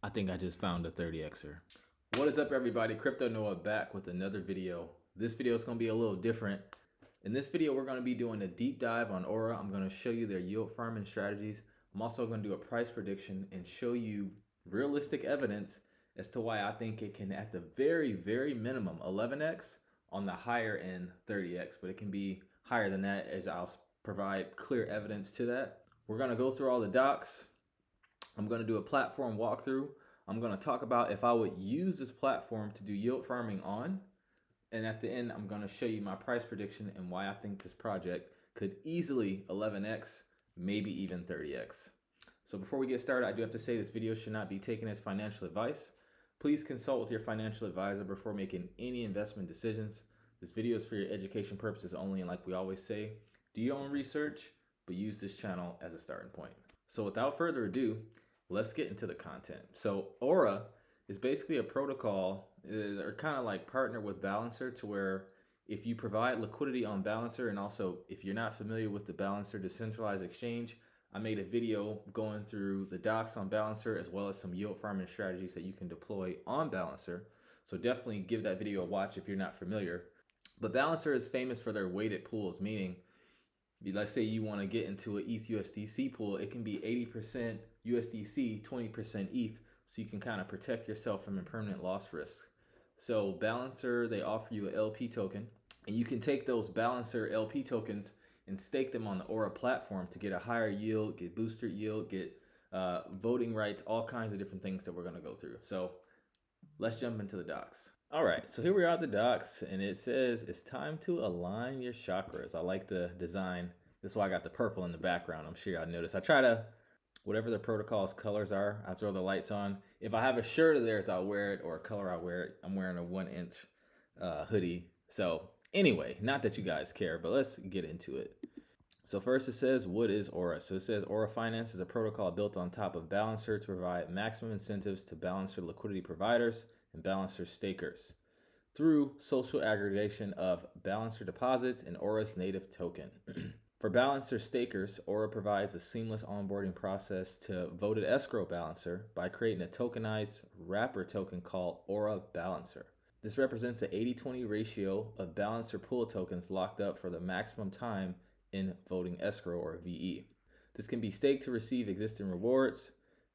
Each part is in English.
I think I just found a 30xer. What is up, everybody? Crypto Noah back with another video. This video is going to be a little different. In this video, we're going to be doing a deep dive on Aura. I'm going to show you their yield farming strategies. I'm also going to do a price prediction and show you realistic evidence as to why I think it can, at the very minimum, 11x, on the higher end 30x, but it can be higher than that, as I'll provide clear evidence to that. We're going to go through all the docs. I'm going to do a platform walkthrough. I'm going to talk about if I would use this platform to do yield farming on. And at the end, I'm going to show you my price prediction and why I think this project could easily 11x, maybe even 30x. So before we get started, I do have to say this video should not be taken as financial advice. Please consult with your financial advisor before making any investment decisions. This video is for your education purposes only, and like we always say, do your own research, but use this channel as a starting point. So without further ado, let's get into the content. So Aura is basically a protocol, or kind of like partner with Balancer, to where if you provide liquidity on Balancer, and also if you're not familiar with the Balancer decentralized exchange, I made a video going through the docs on Balancer as well as some yield farming strategies that you can deploy on Balancer. So definitely give that video a watch if you're not familiar. But Balancer is famous for their weighted pools, meaning let's say you want to get into an ETH USDC pool, it can be 80% USDC, 20% ETH, so you can kind of protect yourself from impermanent loss risk. So Balancer, they offer you an LP token, and you can take those Balancer LP tokens and stake them on the Aura platform to get a higher yield, get booster yield, get voting rights, all kinds of different things that we're going to go through. So let's jump into the docs. All right, so here we are at the docs, and it says it's time to align your chakras. I like the design. This is why I got the purple in the background. I'm sure y'all noticed. I try to, whatever the protocol's colors are, I throw the lights on. If I have a shirt of theirs, I'll wear it, or a color, I'll wear it. I'm wearing a 1-inch hoodie. So anyway, not that you guys care, but let's get into it. So first it says, what is Aura? So it says Aura Finance is a protocol built on top of Balancer to provide maximum incentives to Balancer liquidity providers and Balancer stakers through social aggregation of Balancer deposits and Aura's native token. For Balancer stakers, Aura provides a seamless onboarding process to voted escrow Balancer by creating a tokenized wrapper token called Aura Balancer. This represents an 80-20 ratio of Balancer pool tokens locked up for the maximum time in voting escrow, or VE. This can be staked to receive existing rewards,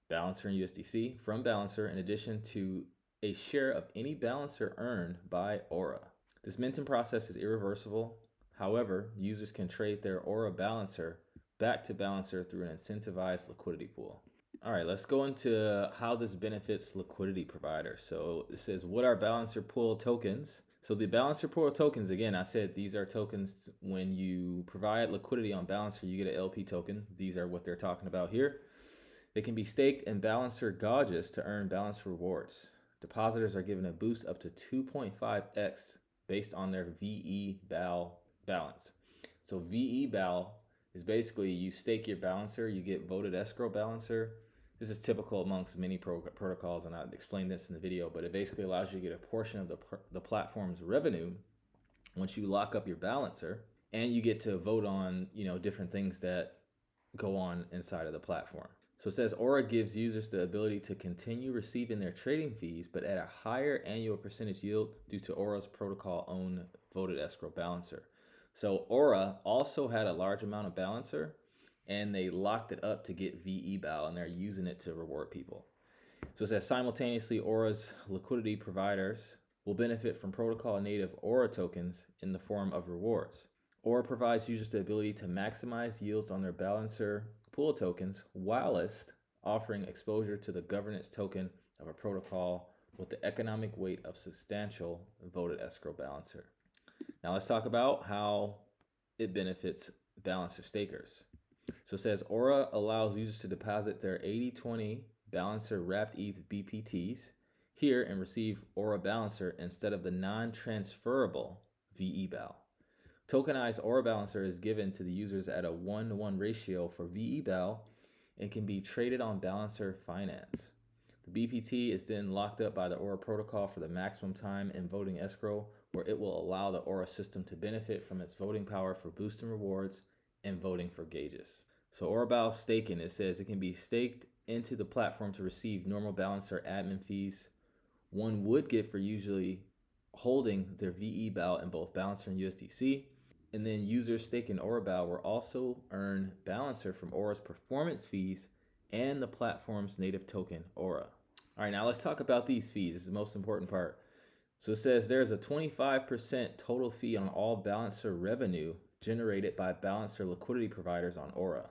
Balancer and USDC, from Balancer, in addition to a share of any Balancer earned by Aura. This minting process is irreversible. However, users can trade their Aura Balancer back to Balancer through an incentivized liquidity pool. All right, let's go into how this benefits liquidity providers. So it says, what are Balancer pool tokens? So the Balancer pool tokens, again, I said these are tokens when you provide liquidity on Balancer, you get an LP token. These are what they're talking about here. They can be staked in Balancer gauges to earn Balancer rewards. Depositors are given a boost up to 2.5x based on their VE-BAL balance. So VE-BAL is basically you stake your Balancer, you get voted escrow Balancer. This is typical amongst many protocols, and I explained this in the video, but it basically allows you to get a portion of the platform's revenue once you lock up your Balancer, and you get to vote on, different things that go on inside of the platform. So it says Aura gives users the ability to continue receiving their trading fees, but at a higher annual percentage yield due to Aura's protocol-owned voted escrow Balancer. So Aura also had a large amount of Balancer, and they locked it up to get VE-BAL, and they're using it to reward people. So it says simultaneously, Aura's liquidity providers will benefit from protocol-native Aura tokens in the form of rewards. Aura provides users the ability to maximize yields on their Balancer pool tokens, whilst offering exposure to the governance token of a protocol with the economic weight of substantial voted escrow Balancer. Now let's talk about how it benefits Balancer stakers. So it says Aura allows users to deposit their 80-20 Balancer wrapped ETH BPTs here and receive Aura Balancer instead of the non-transferable VE-BAL. Tokenized Aura Balancer is given to the users at a 1-to-1 ratio for VE-BAL and can be traded on Balancer Finance. The BPT is then locked up by the Aura protocol for the maximum time in voting escrow, where it will allow the Aura system to benefit from its voting power for boosting rewards and voting for gauges. So Aura BAL staking, it says it can be staked into the platform to receive normal balancer admin fees one would get for usually holding their VE BAL in both Balancer and USDC. And then users staking Aura BAL will also earn Balancer from Aura's performance fees and the platform's native token, Aura. All right, now let's talk about these fees. This is the most important part. So it says there's a 25% total fee on all Balancer revenue generated by Balancer liquidity providers on Aura.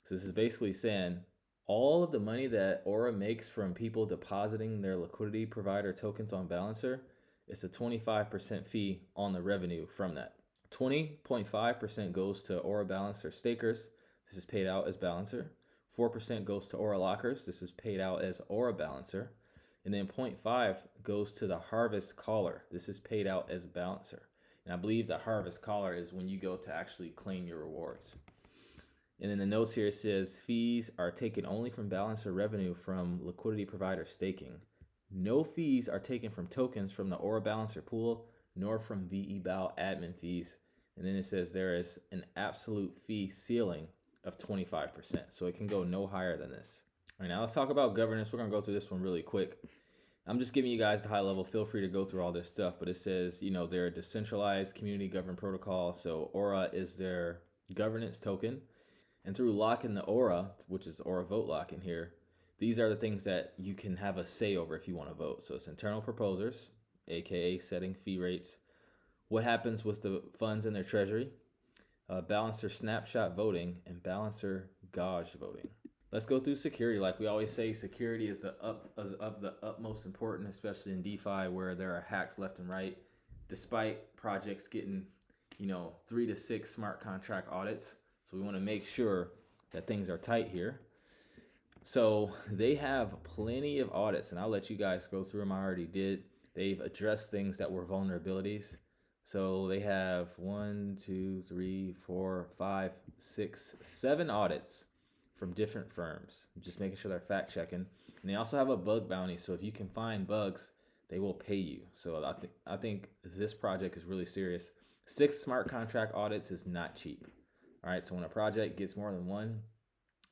So this is basically saying all of the money that Aura makes from people depositing their liquidity provider tokens on Balancer, it's a 25% fee on the revenue from that. 20.5% goes to Aura Balancer stakers. This is paid out as Balancer. 4% goes to Aura lockers. This is paid out as Aura Balancer. And then 0.5 goes to the harvest caller. This is paid out as Balancer. And I believe the harvest caller is when you go to actually claim your rewards. And then the notes here says fees are taken only from Balancer revenue from liquidity provider staking. No fees are taken from tokens from the Aura Balancer pool, nor from VE BAL admin fees. And then it says there is an absolute fee ceiling of 25%. So it can go no higher than this. All right, now let's talk about governance. We're going to go through this one really quick. I'm just giving you guys the high level. Feel free to go through all this stuff. But it says, they're a decentralized community governed protocol. So Aura is their governance token. And through locking the Aura, which is Aura vote lock in here, these are the things that you can have a say over if you want to vote. So it's internal proposers, aka setting fee rates, what happens with the funds in their treasury, Balancer snapshot voting, and Balancer gauge voting. Let's go through security. Like we always say, security is of the utmost importance, especially in DeFi where there are hacks left and right. Despite projects getting, 3 to 6 smart contract audits. So we want to make sure that things are tight here. So they have plenty of audits, and I'll let you guys go through them. I already did. They've addressed things that were vulnerabilities. So they have 1, 2, 3, 4, 5, 6, 7 audits from different firms. Just making sure they're fact checking. And they also have a bug bounty. So if you can find bugs, they will pay you. So I think this project is really serious. 6 smart contract audits is not cheap. All right, so when a project gets more than one,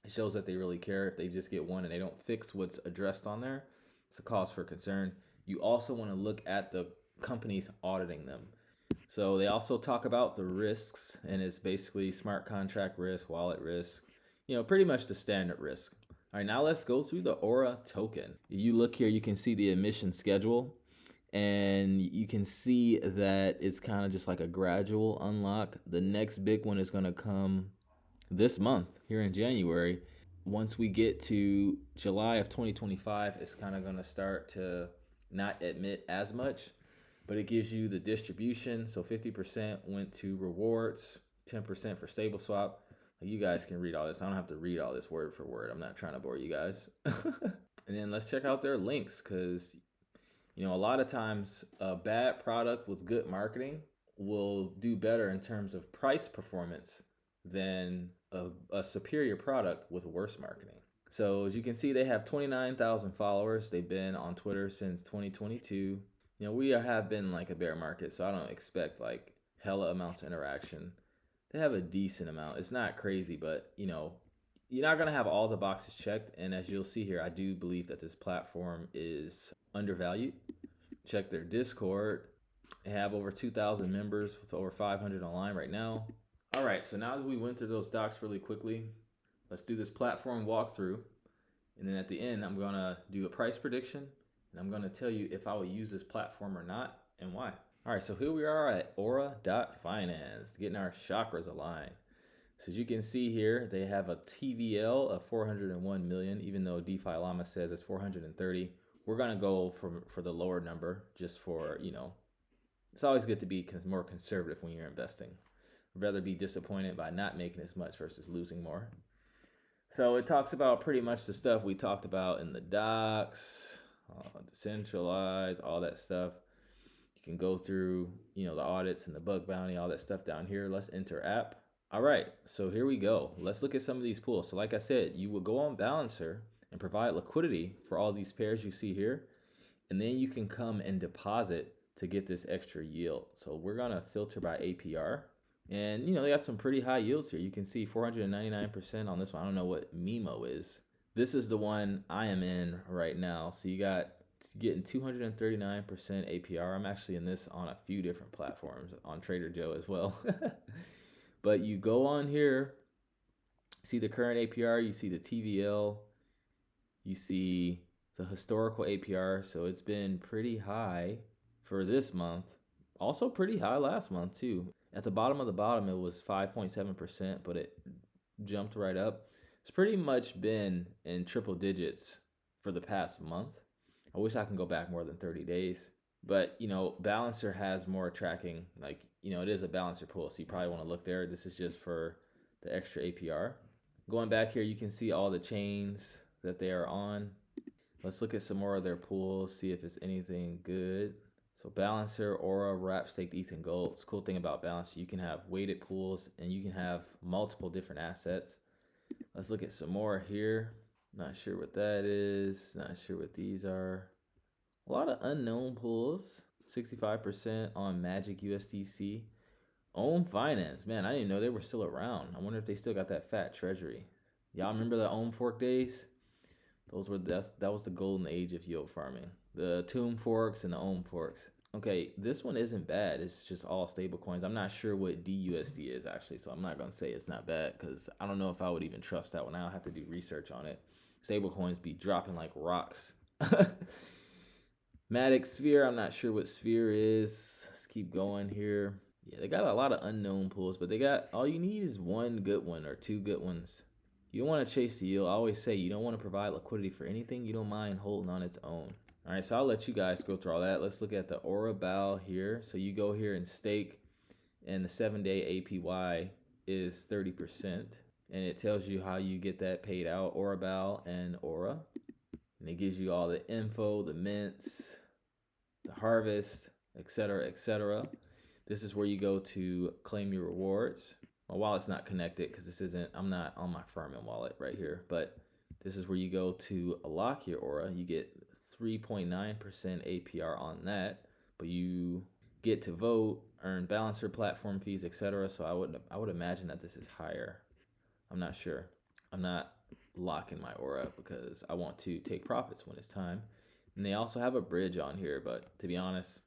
it shows that they really care. If they just get one and they don't fix what's addressed on there, it's a cause for concern. You also want to look at the companies auditing them. So they also talk about the risks, and it's basically smart contract risk, wallet risk, pretty much the standard risk. All right, now let's go through the Aura token. You look here, you can see the emission schedule. And you can see that it's kind of just like a gradual unlock. The next big one is going to come this month here in January. Once we get to July of 2025, it's kind of going to start to not emit as much, but it gives you the distribution. So 50% went to rewards, 10% for stable swap. You guys can read all this. I don't have to read all this word for word. I'm not trying to bore you guys. And then let's check out their links, because a lot of times a bad product with good marketing will do better in terms of price performance than a superior product with worse marketing. So as you can see, they have 29,000 followers. They've been on Twitter since 2022. We have been like a bear market, so I don't expect like hella amounts of interaction. They have a decent amount. It's not crazy, but you're not going to have all the boxes checked. And as you'll see here, I do believe that this platform is undervalued. Check their Discord. They have over 2,000 members with over 500 online right now. All right, so now that we went through those docs really quickly, let's do this platform walkthrough. And then at the end, I'm going to do a price prediction. And I'm going to tell you if I will use this platform or not and why. All right, so here we are at aura.finance, getting our chakras aligned. So as you can see here, they have a TVL of 401 million, even though DeFi Llama says it's 430. We're going to go for the lower number just for, it's always good to be more conservative when you're investing. I'd rather be disappointed by not making as much versus losing more. So it talks about pretty much the stuff we talked about in the docs, decentralized, all that stuff. You can go through, the audits and the bug bounty, all that stuff down here. Let's enter app. All right, so here we go. Let's look at some of these pools. So like I said, you will go on Balancer and provide liquidity for all these pairs you see here. And then you can come and deposit to get this extra yield. So we're going to filter by APR. And, they got some pretty high yields here. You can see 499% on this one. I don't know what MIMO is. This is the one I am in right now. So you got getting 239% APR. I'm actually in this on a few different platforms, on Trader Joe as well. But you go on here, see the current APR, you see the TVL, you see the historical APR. So it's been pretty high for this month. Also pretty high last month too. At the bottom of the bottom, it was 5.7%, but it jumped right up. It's pretty much been in triple digits for the past month. I wish I can go back more than 30 days. But, Balancer has more tracking. Like, it is a Balancer pool, so you probably want to look there. This is just for the extra APR. Going back here, you can see all the chains that they are on. Let's look at some more of their pools, see if it's anything good. So Balancer, Aura, Wrap, Staked, ETH, and Gold. It's a cool thing about Balancer. You can have weighted pools and you can have multiple different assets. Let's look at some more here. Not sure what that is. Not sure what these are. A lot of unknown pools. 65% on Magic USDC. Ohm Finance. Man, I didn't know they were still around. I wonder if they still got that fat treasury. Y'all remember the Ohm Fork days? That was the golden age of yield farming. The Tomb Forks and the Ohm Forks. Okay, this one isn't bad. It's just all stable coins. I'm not sure what DUSD is actually, so I'm not going to say it's not bad because I don't know if I would even trust that one. I'll have to do research on it. Stable coins be dropping like rocks. Matic Sphere, I'm not sure what Sphere is. Let's keep going here. Yeah, they got a lot of unknown pools, but all you need is one good one or two good ones. You don't want to chase the yield. I always say you don't want to provide liquidity for anything you don't mind holding on its own. All right, so I'll let you guys go through all that. Let's look at the Aura BAL here. So you go here and stake, and the 7-day APY is 30%. And it tells you how you get that paid out, Aura BAL and Aura. And it gives you all the info, the mints, the harvest, etc., etc. This is where you go to claim your rewards. My wallet's not connected because I'm not on my Farming wallet right here, but this is where you go to lock your Aura. You get 3.9% APR on that, but you get to vote, earn Balancer platform fees, etc. So I would imagine that this is higher. I'm not sure. I'm not locking my Aura because I want to take profits when it's time. And they also have a bridge on here, but to be honest,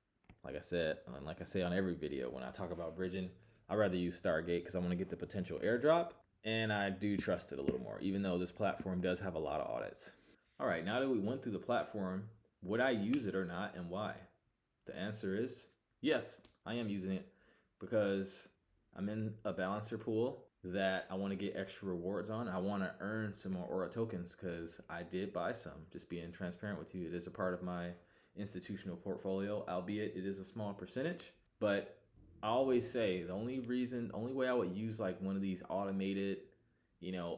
like I said, and like I say on every video when I talk about bridging, I'd rather use Stargate because I want to get the potential airdrop, and I do trust it a little more, even though this platform does have a lot of audits. All right, now that we went through the platform, would I use it or not, and why? The answer is yes, I am using it because I'm in a Balancer pool that I want to get extra rewards on. I want to earn some more Aura tokens because I did buy some. Just being transparent with you, it is a part of my institutional portfolio, albeit it is a small percentage. But I always say the only way I would use like one of these automated,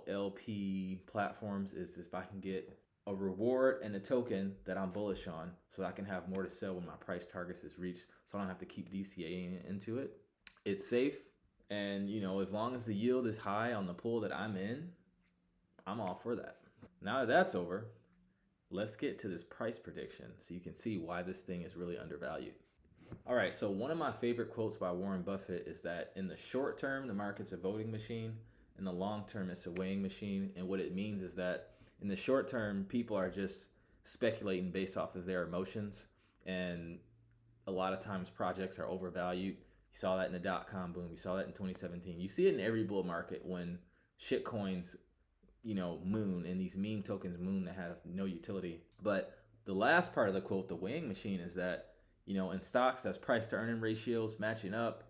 LP platforms is if I can get a reward and a token that I'm bullish on so I can have more to sell when my price targets is reached, so I don't have to keep DCAing into it. It's safe, and as long as the yield is high on the pool that I'm in, I'm all for that. Now that that's over, let's get to this price prediction so you can see why this thing is really undervalued. All right, so one of my favorite quotes by Warren Buffett is that in the short term, the market's a voting machine. In the long term, it's a weighing machine. And what it means is that in the short term, people are just speculating based off of their emotions. And a lot of times projects are overvalued. You saw that in the dot-com boom. You saw that in 2017. You see it in every bull market when shit coins, moon, and these meme tokens moon that have no utility. But the last part of the quote, the weighing machine, is that in stocks, that's price to earning ratios matching up.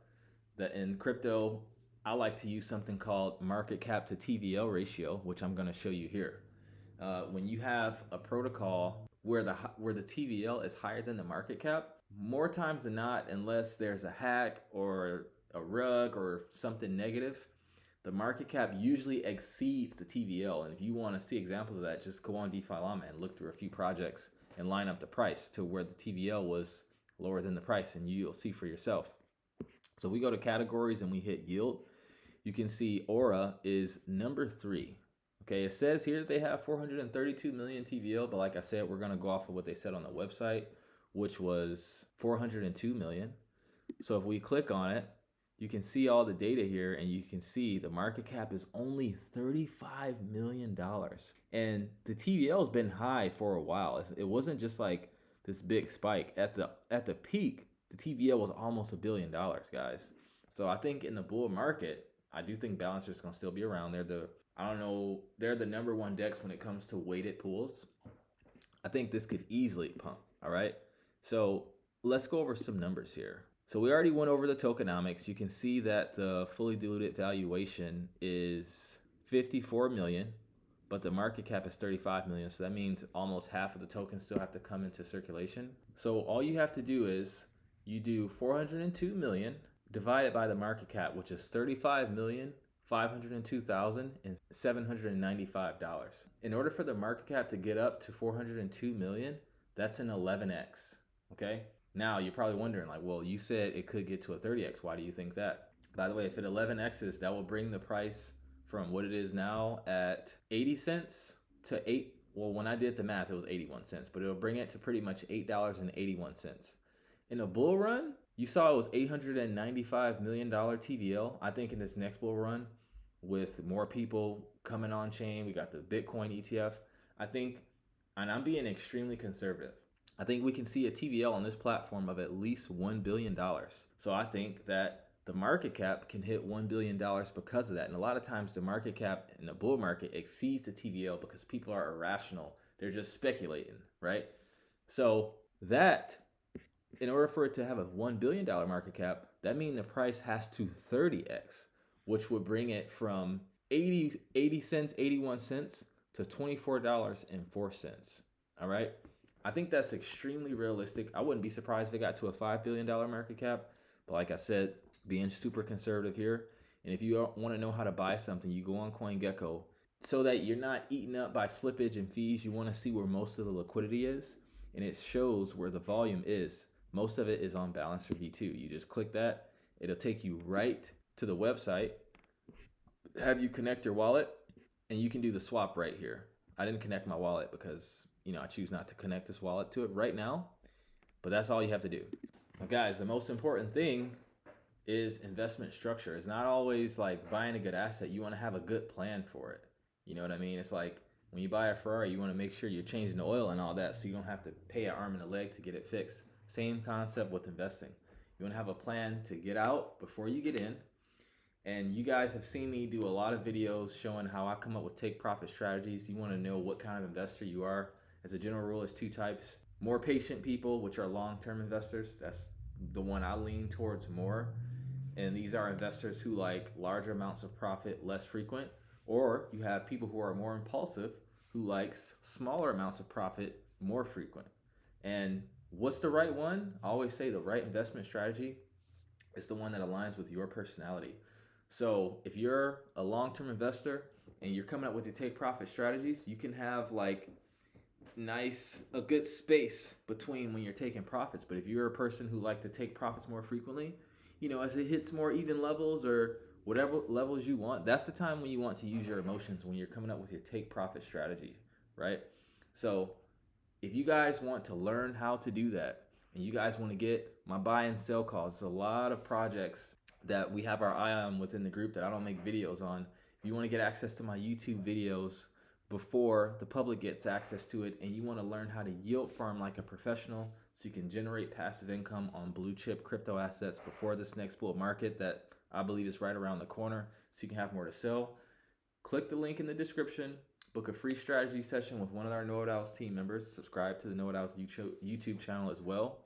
That in crypto, I like to use something called market cap to TVL ratio, which I'm going to show you here. When you have a protocol where the TVL is higher than the market cap, more times than not, unless there's a hack or a rug or something negative, the market cap usually exceeds the TVL. And if you want to see examples of that, just go on DeFi Llama and look through a few projects and line up the price to where the TVL was lower than the price, and you'll see for yourself. So we go to categories and we hit yield. You can see Aura is number 3. Okay, it says here that they have 432 million TVL, but like I said, we're going to go off of what they said on the website, which was 402 million. So if we click on it, you can see all the data here, and you can see the market cap is only $35 million. And the TVL has been high for a while. It wasn't just like this big spike. At the peak, the TVL was almost $1 billion, guys. So I think in the bull market, I do think Balancer's gonna still be around. They're the number one DEX when it comes to weighted pools. I think this could easily pump, all right? So let's go over some numbers here. So we already went over the tokenomics. You can see that the fully diluted valuation is 54 million, but the market cap is 35 million. So that means almost half of the tokens still have to come into circulation. So all you have to do is you do 402 million divided by the market cap, which is $35,502,795. In order for the market cap to get up to 402 million, that's an 11x, okay? Now, you're probably wondering, like, well, you said it could get to a 30x. Why do you think that? By the way, if it 11x's, that will bring the price from what it is now at 80 cents to well, when I did the math, it was 81 cents, but it'll bring it to pretty much $8.81. In a bull run, you saw it was $895 million TVL. I think in this next bull run, with more people coming on chain, we got the Bitcoin ETF. I think, and I'm being extremely conservative, I think we can see a TVL on this platform of at least $1 billion. So I think that the market cap can hit $1 billion because of that. And a lot of times the market cap in the bull market exceeds the TVL because people are irrational. They're just speculating, right? So that, in order for it to have a $1 billion market cap, that means the price has to 30x, which would bring it from 80 cents, 81 cents to $24.04. All right. I think that's extremely realistic. I wouldn't be surprised if it got to a $5 billion market cap. But like I said, being super conservative here. And if you want to know how to buy something, you go on CoinGecko so that you're not eaten up by slippage and fees. You want to see where most of the liquidity is. And it shows where the volume is. Most of it is on Balancer V2. You just click that. It'll take you right to the website, have you connect your wallet, and you can do the swap right here. I didn't connect my wallet because, I choose not to connect this wallet to it right now, but that's all you have to do. Now, guys, the most important thing is investment structure. It's not always like buying a good asset. You want to have a good plan for it. You know what I mean? It's like when you buy a Ferrari, you want to make sure you're changing the oil and all that so you don't have to pay an arm and a leg to get it fixed. Same concept with investing. You want to have a plan to get out before you get in. And you guys have seen me do a lot of videos showing how I come up with take profit strategies. You want to know what kind of investor you are. As a general rule, there's two types. More patient people, which are long-term investors. That's the one I lean towards more. And these are investors who like larger amounts of profit, less frequent. Or you have people who are more impulsive, who likes smaller amounts of profit, more frequent. And what's the right one? I always say the right investment strategy is the one that aligns with your personality. So if you're a long-term investor and you're coming up with your take profit strategies, you can have like a good space between when you're taking profits. But if you're a person who like to take profits more frequently, as it hits more even levels or whatever levels you want, that's the time when you want to use your emotions, when you're coming up with your take profit strategy, right? So if you guys want to learn how to do that, and you guys want to get my buy and sell calls, it's a lot of projects that we have our eye on within the group that I don't make videos on. If you want to get access to my YouTube videos before the public gets access to it, and you want to learn how to yield farm like a professional so you can generate passive income on blue chip crypto assets before this next bull market that I believe is right around the corner so you can have more to sell, click the link in the description, book a free strategy session with one of our Know It Owls team members, subscribe to the Know It Owls YouTube channel as well.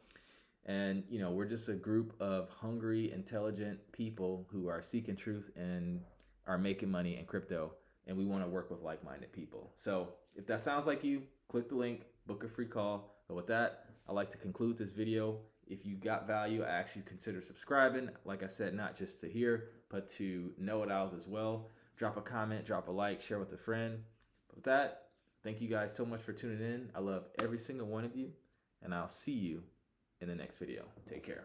And, we're just a group of hungry, intelligent people who are seeking truth and are making money in crypto. And we want to work with like-minded people. So if that sounds like you, click the link, book a free call. But with that, I'd like to conclude this video. If you got value, I ask you consider subscribing. Like I said, not just to here, but to Know It Owls as well. Drop a comment, drop a like, share with a friend. But with that, thank you guys so much for tuning in. I love every single one of you, and I'll see you in the next video. Take care.